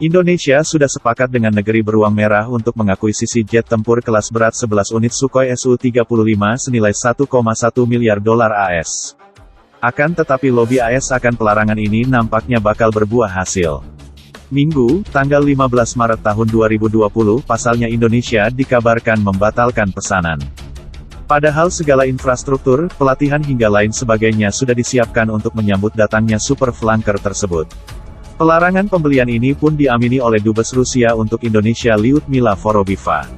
Indonesia sudah sepakat dengan negeri beruang merah untuk mengakuisisi jet tempur kelas berat 11 unit Sukhoi Su-35 senilai 1,1 miliar dolar AS. Akan tetapi lobi AS akan pelarangan ini nampaknya bakal berbuah hasil. Minggu, tanggal 15 Maret tahun 2020, pasalnya Indonesia dikabarkan membatalkan pesanan. Padahal segala infrastruktur, pelatihan hingga lain sebagainya sudah disiapkan untuk menyambut datangnya super flanker tersebut. Pelarangan pembelian ini pun diamini oleh Dubes Rusia untuk Indonesia Lyudmila Vorobieva.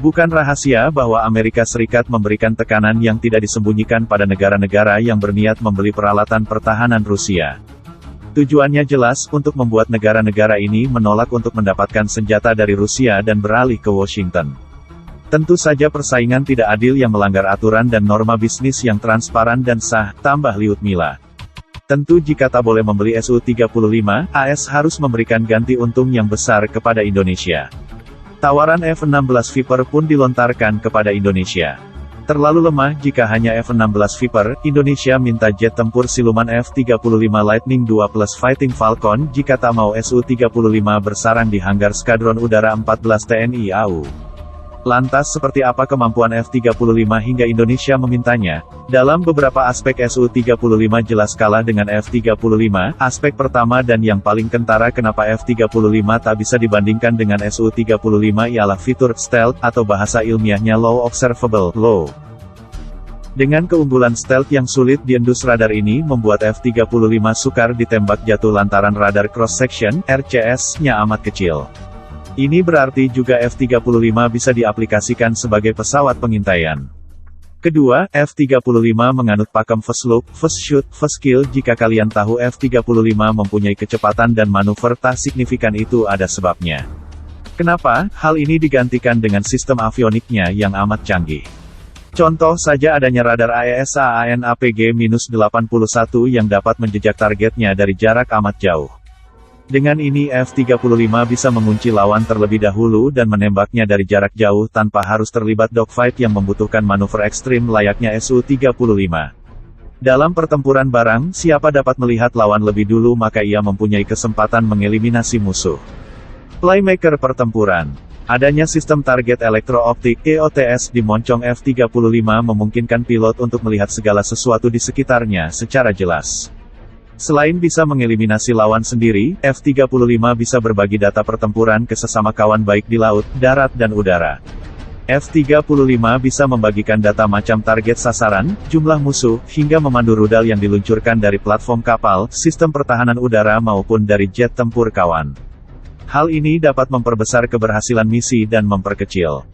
Bukan rahasia bahwa Amerika Serikat memberikan tekanan yang tidak disembunyikan pada negara-negara yang berniat membeli peralatan pertahanan Rusia. Tujuannya jelas, untuk membuat negara-negara ini menolak untuk mendapatkan senjata dari Rusia dan beralih ke Washington. Tentu saja persaingan tidak adil yang melanggar aturan dan norma bisnis yang transparan dan sah, tambah Lyudmila. Tentu jika tak boleh membeli Su-35, AS harus memberikan ganti untung yang besar kepada Indonesia. Tawaran F-16 Viper pun dilontarkan kepada Indonesia. Terlalu lemah jika hanya F-16 Viper, Indonesia minta jet tempur siluman F-35 Lightning II plus Fighting Falcon jika tak mau Su-35 bersarang di hanggar Skadron Udara 14 TNI AU. Lantas seperti apa kemampuan F-35 hingga Indonesia memintanya? Dalam beberapa aspek Su-35 jelas kalah dengan F-35, aspek pertama dan yang paling kentara kenapa F-35 tak bisa dibandingkan dengan Su-35 ialah fitur stealth, atau bahasa ilmiahnya low observable, low. Dengan keunggulan stealth yang sulit diendus radar ini membuat F-35 sukar ditembak jatuh lantaran radar cross-section, RCS-nya amat kecil. Ini berarti juga F-35 bisa diaplikasikan sebagai pesawat pengintaian. Kedua, F-35 menganut pakem first look, first shoot, first kill. Jika kalian tahu F-35 mempunyai kecepatan dan manuver tak signifikan, itu ada sebabnya. Kenapa? Hal ini digantikan dengan sistem avioniknya yang amat canggih. Contoh saja adanya radar AESA AN/APG-81 yang dapat menjejak targetnya dari jarak amat jauh. Dengan ini F-35 bisa mengunci lawan terlebih dahulu dan menembaknya dari jarak jauh tanpa harus terlibat dogfight yang membutuhkan manuver ekstrim layaknya Su-35. Dalam pertempuran barang, siapa dapat melihat lawan lebih dulu maka ia mempunyai kesempatan mengeliminasi musuh. Playmaker pertempuran. Adanya sistem target elektro-optik (EOTS) di moncong F-35 memungkinkan pilot untuk melihat segala sesuatu di sekitarnya secara jelas. Selain bisa mengeliminasi lawan sendiri, F-35 bisa berbagi data pertempuran ke sesama kawan baik di laut, darat dan udara. F-35 bisa membagikan data macam target sasaran, jumlah musuh, hingga memandu rudal yang diluncurkan dari platform kapal, sistem pertahanan udara maupun dari jet tempur kawan. Hal ini dapat memperbesar keberhasilan misi dan memperkecil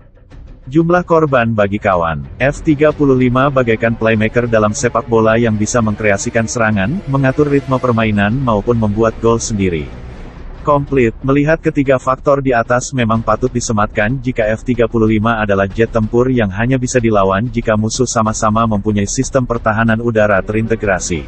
jumlah korban bagi kawan. F-35 bagaikan playmaker dalam sepak bola yang bisa mengkreasikan serangan, mengatur ritme permainan maupun membuat gol sendiri. Komplit, melihat ketiga faktor di atas memang patut disematkan jika F-35 adalah jet tempur yang hanya bisa dilawan jika musuh sama-sama mempunyai sistem pertahanan udara terintegrasi.